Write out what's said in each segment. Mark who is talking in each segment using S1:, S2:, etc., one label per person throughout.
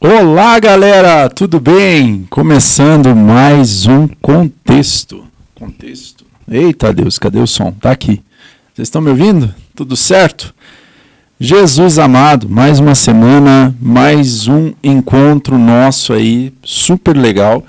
S1: Olá, galera, tudo bem? Começando mais um contexto. Eita Deus, cadê o som? Tá aqui. Vocês estão me ouvindo? Tudo certo? Jesus amado, mais uma semana, mais um encontro nosso aí, super legal,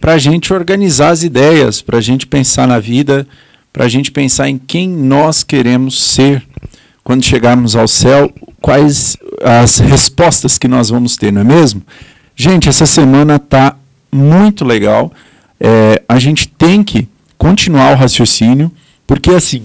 S1: para a gente organizar as ideias, para a gente pensar na vida, para a gente pensar em quem nós queremos ser quando chegarmos ao céu, quais as respostas que nós vamos ter, não é mesmo? Gente, essa semana está muito legal, a gente tem que continuar o raciocínio, porque assim,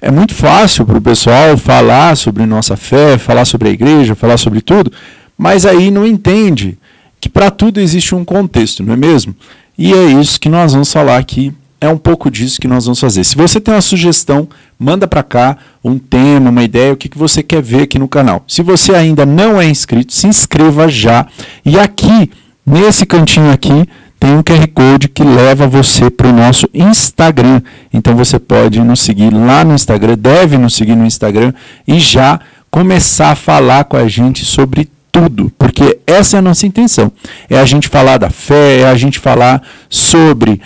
S1: é muito fácil para o pessoal falar sobre nossa fé, falar sobre a igreja, falar sobre tudo, mas aí não entende que para tudo existe um contexto, não é mesmo? E é isso que nós vamos falar aqui, é um pouco disso que nós vamos fazer. Se você tem uma sugestão, manda para cá um tema, uma ideia, o que você quer ver aqui no canal. Se você ainda não é inscrito, se inscreva já. E aqui, nesse cantinho aqui, tem um QR Code que leva você para o nosso Instagram. Então você pode nos seguir lá no Instagram, deve nos seguir no Instagram e já começar a falar com a gente sobre tudo, porque essa é a nossa intenção, é a gente falar da fé, é a gente falar sobre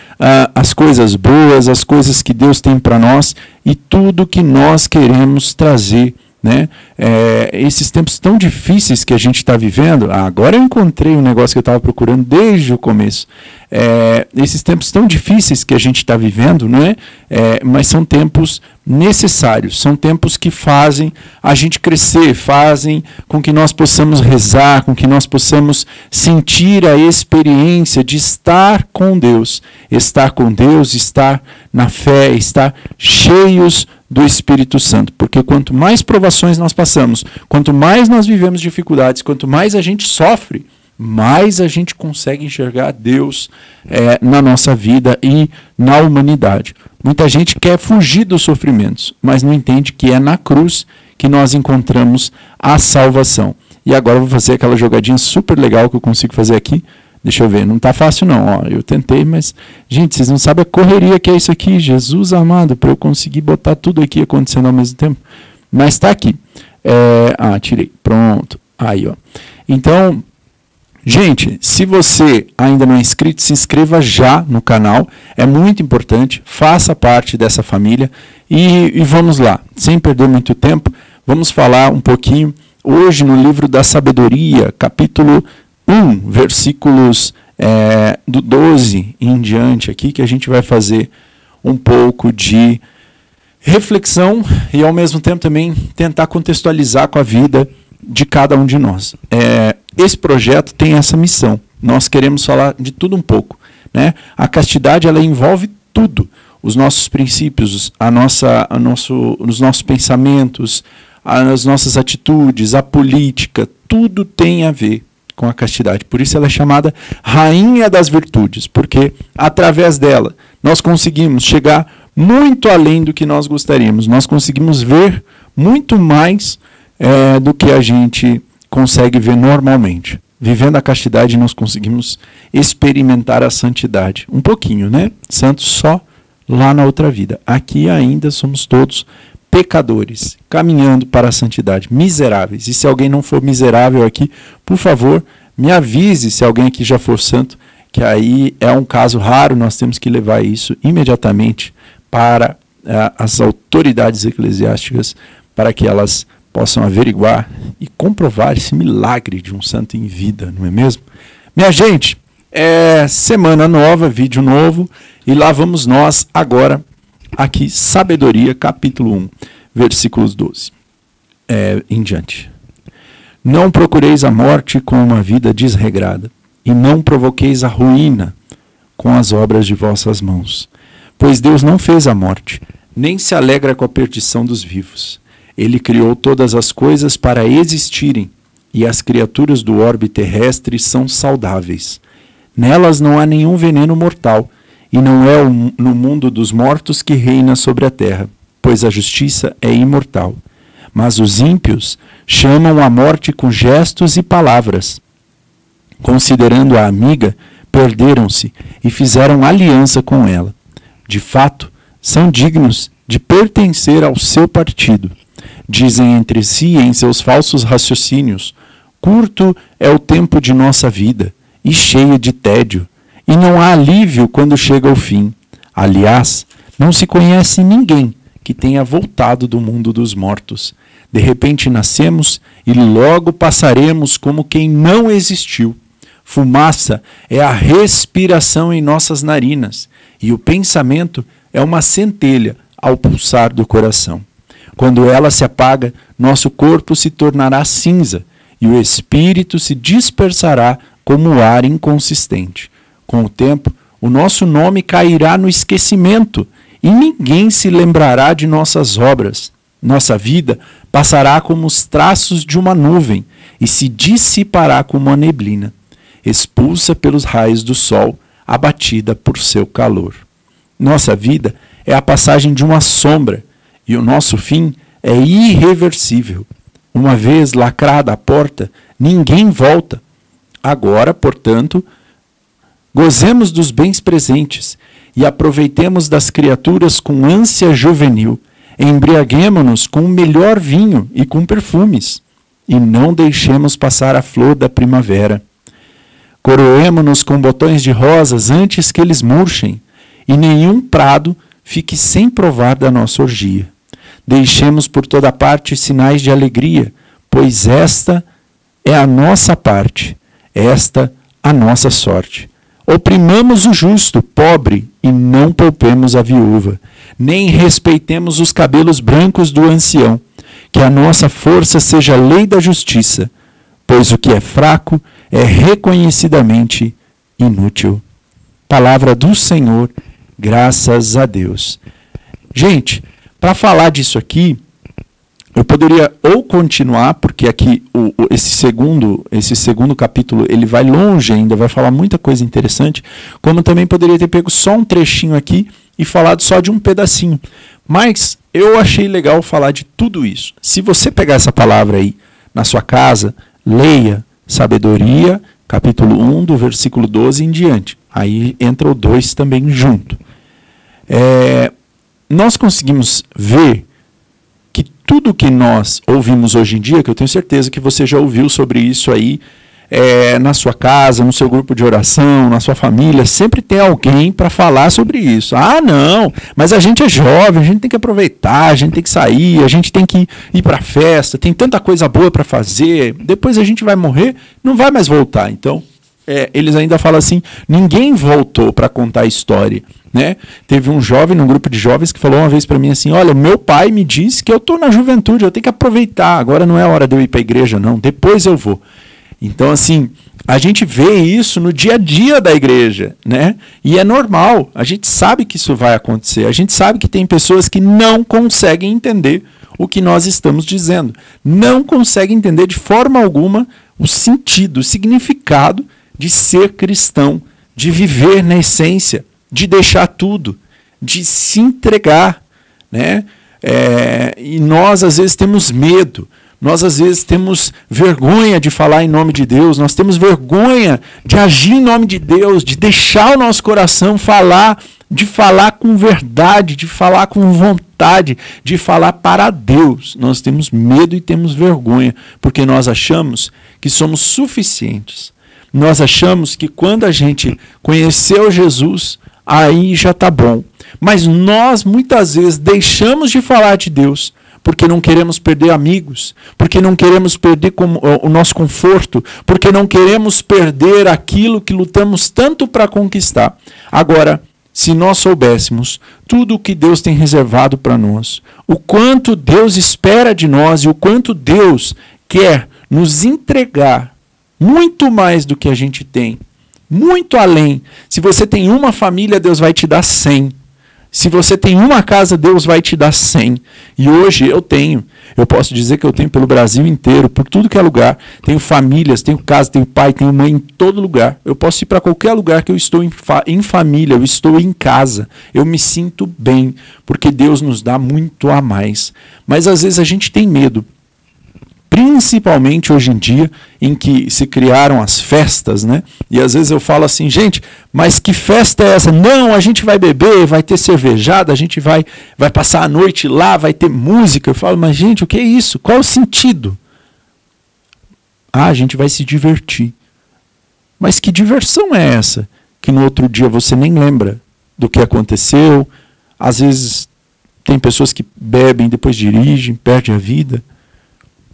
S1: as coisas boas, as coisas que Deus tem para nós e tudo que nós queremos trazer, né? Esses tempos tão difíceis que a gente está vivendo, agora eu encontrei um negócio que eu estava procurando desde o começo, esses tempos tão difíceis que a gente está vivendo, não é? Mas são tempos necessários, são tempos que fazem a gente crescer, fazem com que nós possamos rezar, com que nós possamos sentir a experiência de estar com Deus, estar na fé, estar cheios do Espírito Santo, porque quanto mais provações nós passamos, quanto mais nós vivemos dificuldades, quanto mais a gente sofre, mais a gente consegue enxergar Deus na nossa vida e na humanidade. Muita gente quer fugir dos sofrimentos, mas não entende que é na cruz que nós encontramos a salvação. E agora eu vou fazer aquela jogadinha super legal que eu consigo fazer aqui. Deixa eu ver, não está fácil não, ó, eu tentei, mas, gente, vocês não sabem a correria que é isso aqui, Jesus amado, para eu conseguir botar tudo aqui acontecendo ao mesmo tempo. Mas está aqui. Tirei, pronto, aí, ó. Então, gente, se você ainda não é inscrito, se inscreva já no canal, é muito importante, faça parte dessa família e vamos lá, sem perder muito tempo, vamos falar um pouquinho hoje no livro da Sabedoria, capítulo 1, versículos do 12 em diante aqui, que a gente vai fazer um pouco de reflexão e ao mesmo tempo também tentar contextualizar com a vida de cada um de nós. Esse projeto tem essa missão, nós queremos falar de tudo um pouco, né? A castidade ela envolve tudo, os nossos princípios, os nossos pensamentos, as nossas atitudes, a política, tudo tem a ver com a castidade. Por isso ela é chamada rainha das virtudes, porque através dela nós conseguimos chegar muito além do que nós gostaríamos. Nós conseguimos ver muito mais do que a gente consegue ver normalmente. Vivendo a castidade nós conseguimos experimentar a santidade. Um pouquinho, né? Santos só lá na outra vida. Aqui ainda somos todos pecadores, caminhando para a santidade, miseráveis. E se alguém não for miserável aqui, por favor, me avise se alguém aqui já for santo, que aí é um caso raro, nós temos que levar isso imediatamente para as autoridades eclesiásticas, para que elas possam averiguar e comprovar esse milagre de um santo em vida, não é mesmo? Minha gente, semana nova, vídeo novo, e lá vamos nós agora aqui, Sabedoria, capítulo 1, versículos 12 em diante. Não procureis a morte com uma vida desregrada, e não provoqueis a ruína com as obras de vossas mãos. Pois Deus não fez a morte, nem se alegra com a perdição dos vivos. Ele criou todas as coisas para existirem, e as criaturas do orbe terrestre são saudáveis. Nelas não há nenhum veneno mortal, e não é no mundo dos mortos que reina sobre a terra, pois a justiça é imortal. Mas os ímpios chamam a morte com gestos e palavras. Considerando-a amiga, perderam-se e fizeram aliança com ela. De fato, são dignos de pertencer ao seu partido. Dizem entre si em seus falsos raciocínios: Curto é o tempo de nossa vida e cheio de tédio, e não há alívio quando chega o fim. Aliás, não se conhece ninguém que tenha voltado do mundo dos mortos. De repente nascemos e logo passaremos como quem não existiu. Fumaça é a respiração em nossas narinas, e o pensamento é uma centelha ao pulsar do coração. Quando ela se apaga, nosso corpo se tornará cinza, e o espírito se dispersará como ar inconsistente. Com o tempo, o nosso nome cairá no esquecimento, e ninguém se lembrará de nossas obras. Nossa vida passará como os traços de uma nuvem, e se dissipará como a neblina, expulsa pelos raios do sol, abatida por seu calor. Nossa vida é a passagem de uma sombra, e o nosso fim é irreversível. Uma vez lacrada a porta, ninguém volta. Agora, portanto, gozemos dos bens presentes e aproveitemos das criaturas com ânsia juvenil. Embriaguemo-nos com o melhor vinho e com perfumes, e não deixemos passar a flor da primavera. Coroemo-nos com botões de rosas antes que eles murchem, e nenhum prado fique sem provar da nossa orgia. Deixemos por toda parte sinais de alegria, pois esta é a nossa parte, esta a nossa sorte. Oprimamos o justo, pobre, e não poupemos a viúva, nem respeitemos os cabelos brancos do ancião. Que a nossa força seja a lei da justiça, pois o que é fraco é reconhecidamente inútil. Palavra do Senhor, graças a Deus. Gente, para falar disso aqui, eu poderia ou continuar, porque aqui esse segundo capítulo ele vai longe ainda, vai falar muita coisa interessante, como também poderia ter pego só um trechinho aqui e falado só de um pedacinho. Mas eu achei legal falar de tudo isso. Se você pegar essa palavra aí na sua casa, leia Sabedoria, capítulo 1, do versículo 12 em diante. Aí entra o 2 também junto. Nós conseguimos ver que tudo que nós ouvimos hoje em dia, que eu tenho certeza que você já ouviu sobre isso aí, na sua casa, no seu grupo de oração, na sua família, sempre tem alguém para falar sobre isso. Ah, não, mas a gente é jovem, a gente tem que aproveitar, a gente tem que sair, a gente tem que ir para a festa, tem tanta coisa boa para fazer, depois a gente vai morrer, não vai mais voltar. Então, eles ainda falam assim, ninguém voltou para contar a história. Né? Teve um jovem, num grupo de jovens, que falou uma vez para mim assim, olha, meu pai me disse que eu estou na juventude, eu tenho que aproveitar, agora não é hora de eu ir para a igreja não, depois eu vou. Então, assim, a gente vê isso no dia a dia da igreja, né? E é normal, a gente sabe que isso vai acontecer, a gente sabe que tem pessoas que não conseguem entender o que nós estamos dizendo, não conseguem entender de forma alguma o sentido, o significado de ser cristão, de viver na essência, de deixar tudo, de se entregar, né? E nós às vezes temos medo, nós às vezes temos vergonha de falar em nome de Deus, nós temos vergonha de agir em nome de Deus, de deixar o nosso coração falar, de falar com verdade, de falar com vontade, de falar para Deus. Nós temos medo e temos vergonha, porque nós achamos que somos suficientes. Nós achamos que quando a gente conheceu Jesus, aí já está bom. Mas nós muitas vezes deixamos de falar de Deus porque não queremos perder amigos, porque não queremos perder o nosso conforto, porque não queremos perder aquilo que lutamos tanto para conquistar. Agora, se nós soubéssemos tudo o que Deus tem reservado para nós, o quanto Deus espera de nós e o quanto Deus quer nos entregar muito mais do que a gente tem, muito além. Se você tem uma família, Deus vai te dar 100. Se você tem uma casa, Deus vai te dar 100. E hoje eu posso dizer que eu tenho pelo Brasil inteiro, por tudo que é lugar. Tenho famílias, tenho casa, tenho pai, tenho mãe em todo lugar. Eu posso ir para qualquer lugar que eu estou em família, eu estou em casa. Eu me sinto bem, porque Deus nos dá muito a mais. Mas às vezes a gente tem medo. Principalmente hoje em dia, em que se criaram as festas, né? E às vezes eu falo assim, gente, mas que festa é essa? Não, a gente vai beber, vai ter cervejada, a gente vai passar a noite lá, vai ter música. Eu falo, mas gente, o que é isso? Qual é o sentido? Ah, a gente vai se divertir. Mas que diversão é essa? Que no outro dia você nem lembra do que aconteceu. Às vezes tem pessoas que bebem, depois dirigem, perdem a vida.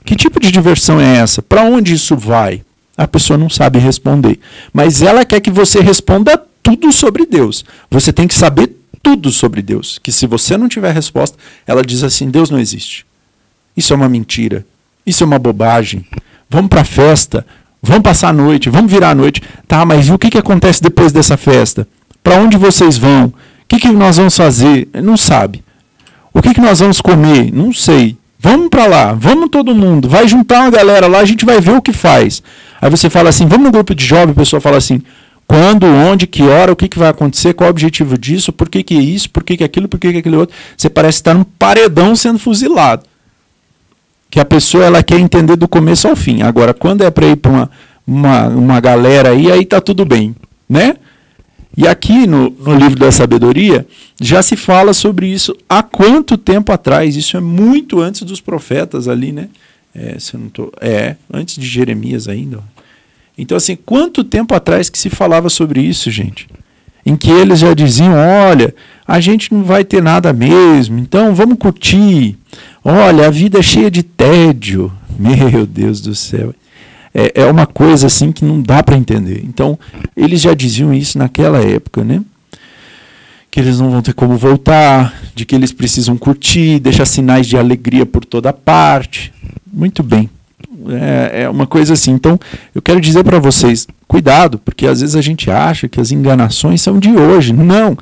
S1: Que tipo de diversão é essa? Para onde isso vai? A pessoa não sabe responder. Mas ela quer que você responda tudo sobre Deus. Você tem que saber tudo sobre Deus. Que se você não tiver resposta, ela diz assim, Deus não existe. Isso é uma mentira. Isso é uma bobagem. Vamos para a festa. Vamos passar a noite. Vamos virar a noite. Tá, mas e o que acontece depois dessa festa? Para onde vocês vão? O que nós vamos fazer? Não sabe. O que nós vamos comer? Não sei. Vamos para lá, vamos todo mundo, vai juntar uma galera lá, a gente vai ver o que faz. Aí você fala assim, vamos no grupo de jovem, a pessoa fala assim, quando, onde, que hora, o que vai acontecer, qual é o objetivo disso, por que isso, por que aquilo, por que aquele outro. Você parece estar num paredão sendo fuzilado. Que a pessoa ela quer entender do começo ao fim. Agora, quando é para ir para uma galera aí tá tudo bem, né? E aqui no livro da sabedoria já se fala sobre isso há quanto tempo atrás? Isso é muito antes dos profetas ali, né? Antes de Jeremias ainda. Então assim, quanto tempo atrás que se falava sobre isso, gente? Em que eles já diziam, olha, a gente não vai ter nada mesmo, então vamos curtir. Olha, a vida é cheia de tédio. Meu Deus do céu. É uma coisa assim que não dá para entender. Então, eles já diziam isso naquela época, né? Que eles não vão ter como voltar, de que eles precisam curtir, deixar sinais de alegria por toda parte. Muito bem. É uma coisa assim. Então, eu quero dizer para vocês, cuidado, porque às vezes a gente acha que as enganações são de hoje. Não.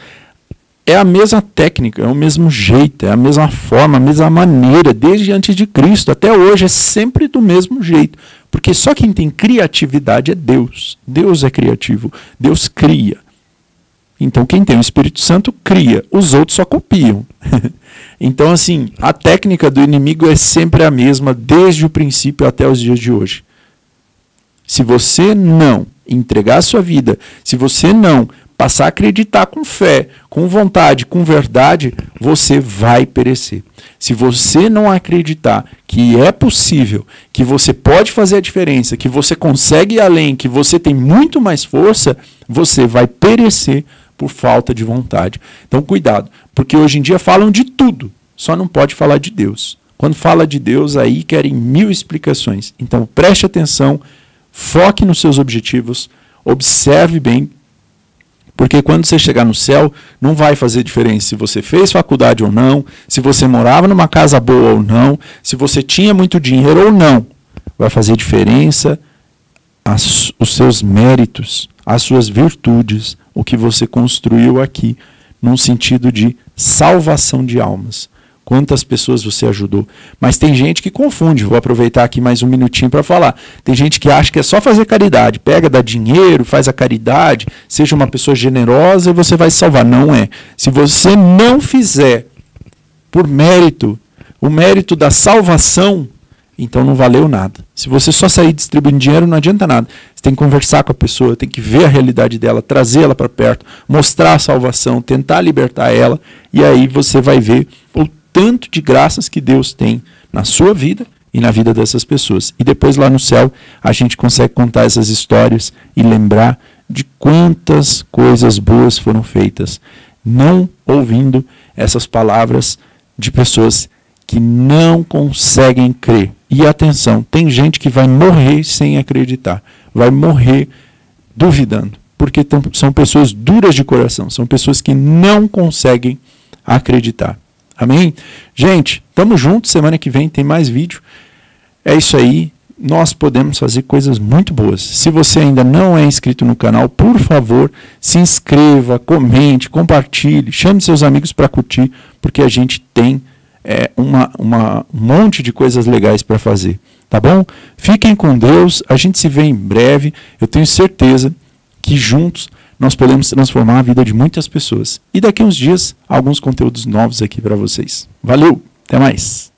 S1: É a mesma técnica, é o mesmo jeito, é a mesma forma, a mesma maneira, desde antes de Cristo até hoje, é sempre do mesmo jeito. Porque só quem tem criatividade é Deus. Deus é criativo, Deus cria. Então quem tem o Espírito Santo cria, os outros só copiam. Então assim, a técnica do inimigo é sempre a mesma, desde o princípio até os dias de hoje. Se você não entregar a sua vida, se você não passar a acreditar com fé, com vontade, com verdade, você vai perecer. Se você não acreditar que é possível, que você pode fazer a diferença, que você consegue ir além, que você tem muito mais força, você vai perecer por falta de vontade. Então cuidado, porque hoje em dia falam de tudo, só não pode falar de Deus. Quando fala de Deus, aí querem 1000 explicações. Então preste atenção, foque nos seus objetivos, observe bem, porque quando você chegar no céu, não vai fazer diferença se você fez faculdade ou não, se você morava numa casa boa ou não, se você tinha muito dinheiro ou não. Vai fazer diferença os seus méritos, as suas virtudes, o que você construiu aqui, num sentido de salvação de almas. Quantas pessoas você ajudou. Mas tem gente que confunde, vou aproveitar aqui mais um minutinho para falar. Tem gente que acha que é só fazer caridade, pega, dá dinheiro, faz a caridade, seja uma pessoa generosa e você vai se salvar. Não é. Se você não fizer por mérito, o mérito da salvação, então não valeu nada. Se você só sair distribuindo dinheiro, não adianta nada. Você tem que conversar com a pessoa, tem que ver a realidade dela, trazê-la para perto, mostrar a salvação, tentar libertar ela, e aí você vai ver o tanto de graças que Deus tem na sua vida e na vida dessas pessoas. E depois lá no céu a gente consegue contar essas histórias e lembrar de quantas coisas boas foram feitas, não ouvindo essas palavras de pessoas que não conseguem crer. E atenção, tem gente que vai morrer sem acreditar, vai morrer duvidando, porque são pessoas duras de coração, são pessoas que não conseguem acreditar. Amém? Gente, tamo junto, semana que vem tem mais vídeo. É isso aí, nós podemos fazer coisas muito boas. Se você ainda não é inscrito no canal, por favor, se inscreva, comente, compartilhe, chame seus amigos para curtir, porque a gente tem um monte de coisas legais para fazer. Tá bom? Fiquem com Deus, a gente se vê em breve. Eu tenho certeza que juntos nós podemos transformar a vida de muitas pessoas. E daqui a uns dias, alguns conteúdos novos aqui para vocês. Valeu, até mais!